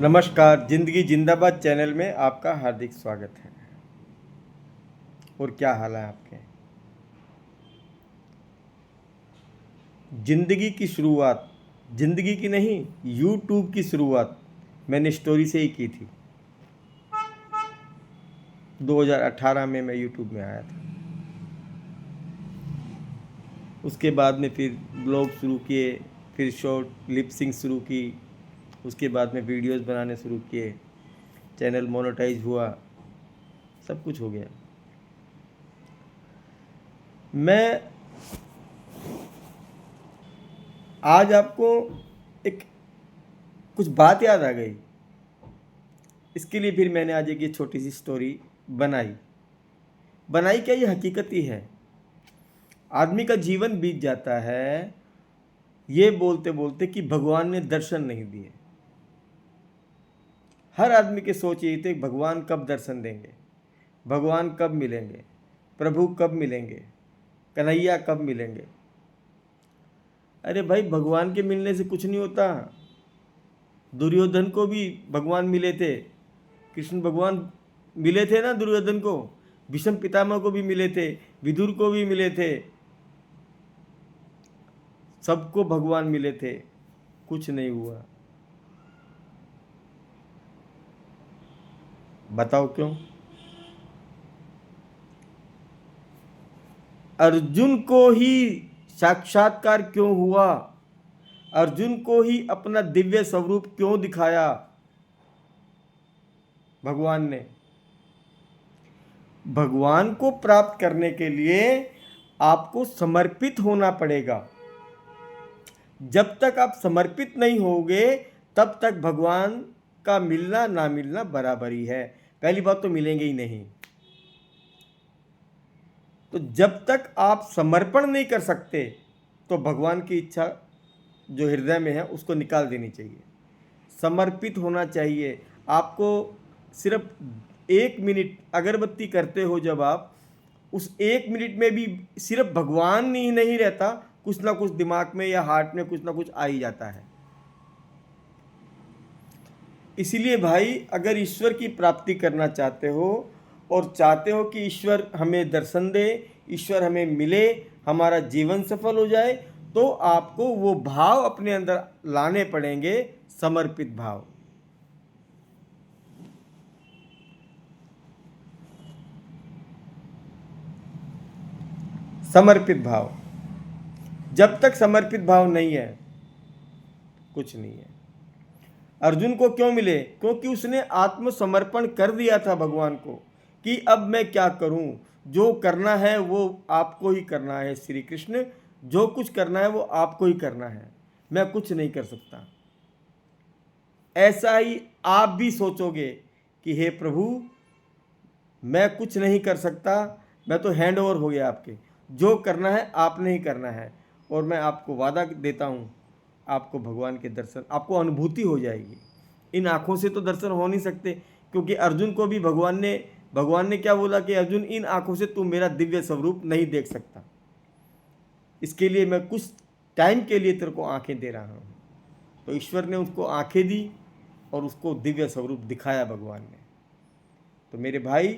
नमस्कार, ज़िंदगी जिंदाबाद चैनल में आपका हार्दिक स्वागत है। और क्या हाल है आपके? ज़िंदगी की शुरुआत, ज़िंदगी की नहीं, यूट्यूब की शुरुआत मैंने स्टोरी से ही की थी। 2018 में मैं यूट्यूब में आया था। उसके बाद में फिर ब्लॉग शुरू किए, फिर शॉर्ट लिप सिंक शुरू की, उसके बाद में वीडियोस बनाने शुरू किए, चैनल मोनेटाइज हुआ, सब कुछ हो गया। मैं आज आपको एक कुछ बात याद आ गई, इसके लिए फिर मैंने आज एक ये छोटी सी स्टोरी बनाई क्या, ये हकीकत ही है। आदमी का जीवन बीत जाता है ये बोलते बोलते कि भगवान ने दर्शन नहीं दिए। हर आदमी की सोच यही थी, भगवान कब दर्शन देंगे, भगवान कब मिलेंगे, प्रभु कब मिलेंगे, कन्हैया कब मिलेंगे। अरे भाई, भगवान के मिलने से कुछ नहीं होता। दुर्योधन को भी भगवान मिले थे, कृष्ण भगवान मिले थे ना दुर्योधन को, भीष्म पितामह को भी मिले थे, विदुर को भी मिले थे, सबको भगवान मिले थे, कुछ नहीं हुआ। बताओ क्यों? अर्जुन को ही साक्षात्कार क्यों हुआ? अर्जुन को ही अपना दिव्य स्वरूप क्यों दिखाया भगवान ने? भगवान को प्राप्त करने के लिए आपको समर्पित होना पड़ेगा। जब तक आप समर्पित नहीं होगे तब तक भगवान का मिलना ना मिलना बराबर ही है। पहली बात तो मिलेंगे ही नहीं। तो जब तक आप समर्पण नहीं कर सकते तो भगवान की इच्छा जो हृदय में है उसको निकाल देनी चाहिए। समर्पित होना चाहिए। आपको सिर्फ 1 मिनट अगरबत्ती करते हो, जब आप उस 1 मिनट में भी सिर्फ भगवान ही नहीं रहता, कुछ ना कुछ दिमाग में या हार्ट में कुछ ना कुछ आ ही जाता है। इसीलिए भाई, अगर ईश्वर की प्राप्ति करना चाहते हो और चाहते हो कि ईश्वर हमें दर्शन दे, ईश्वर हमें मिले, हमारा जीवन सफल हो जाए, तो आपको वो भाव अपने अंदर लाने पड़ेंगे, समर्पित भाव। समर्पित भाव। जब तक समर्पित भाव नहीं है, कुछ नहीं है। अर्जुन को क्यों मिले? क्योंकि उसने आत्मसमर्पण कर दिया था भगवान को कि अब मैं क्या करूं, जो करना है वो आपको ही करना है श्री कृष्ण, जो कुछ करना है वो आपको ही करना है, मैं कुछ नहीं कर सकता। ऐसा ही आप भी सोचोगे कि हे प्रभु, मैं कुछ नहीं कर सकता, मैं तो हैंड ओवर हो गया आपके, जो करना है आपने ही करना है। और मैं आपको वादा देता हूँ, आपको भगवान के दर्शन, आपको अनुभूति हो जाएगी। इन आँखों से तो दर्शन हो नहीं सकते, क्योंकि अर्जुन को भी भगवान ने क्या बोला कि अर्जुन, इन आँखों से तू मेरा दिव्य स्वरूप नहीं देख सकता, इसके लिए मैं कुछ टाइम के लिए तेरे को आँखें दे रहा हूँ। तो ईश्वर ने उसको आँखें दी और उसको दिव्य स्वरूप दिखाया भगवान ने। तो मेरे भाई,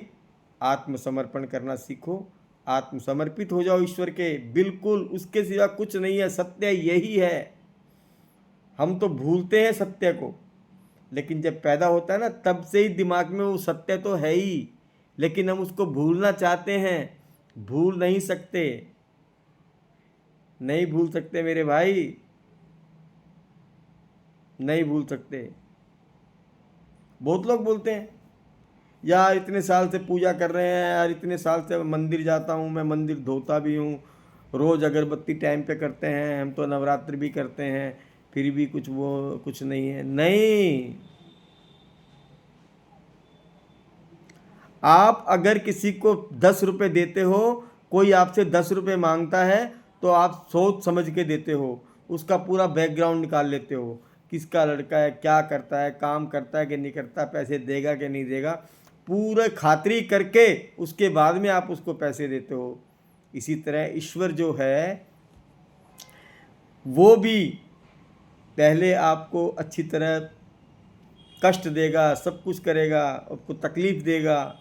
आत्मसमर्पण करना सीखो, आत्मसमर्पित हो जाओ ईश्वर के, बिल्कुल उसके सिवा कुछ नहीं है। सत्य यही है। हम तो भूलते हैं सत्य को, लेकिन जब पैदा होता है ना, तब से ही दिमाग में वो सत्य तो है ही, लेकिन हम उसको भूलना चाहते हैं, भूल नहीं सकते। नहीं भूल सकते मेरे भाई, नहीं भूल सकते। बहुत लोग बोलते हैं, यार इतने साल से पूजा कर रहे हैं, यार इतने साल से मंदिर जाता हूँ, मैं मंदिर धोता भी हूँ, रोज़ अगरबत्ती टाइम पे करते हैं, हम तो नवरात्र भी करते हैं, फिर भी कुछ नहीं है। नहीं, आप अगर किसी को 10 रुपये देते हो, कोई आपसे 10 रुपये मांगता है, तो आप सोच समझ के देते हो, उसका पूरा बैकग्राउंड निकाल लेते हो, किसका लड़का है, क्या करता है, काम करता है कि नहीं करता, पैसे देगा कि नहीं देगा, पूरे खातिरी करके उसके बाद में आप उसको पैसे देते हो। इसी तरह ईश्वर जो है वो भी पहले आपको अच्छी तरह कष्ट देगा, सब कुछ करेगा, आपको तकलीफ देगा,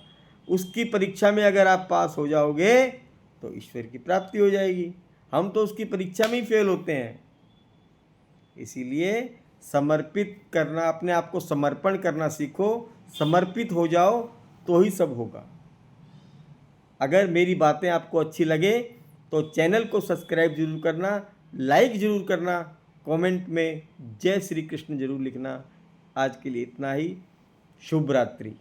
उसकी परीक्षा में अगर आप पास हो जाओगे तो ईश्वर की प्राप्ति हो जाएगी। हम तो उसकी परीक्षा में ही फेल होते हैं। इसीलिए समर्पित करना, अपने आप को समर्पण करना सीखो, समर्पित हो जाओ तो ही सब होगा। अगर मेरी बातें आपको अच्छी लगे तो चैनल को सब्सक्राइब जरूर करना, लाइक जरूर करना, कमेंट में जय श्री कृष्ण जरूर लिखना। आज के लिए इतना ही। शुभ रात्रि।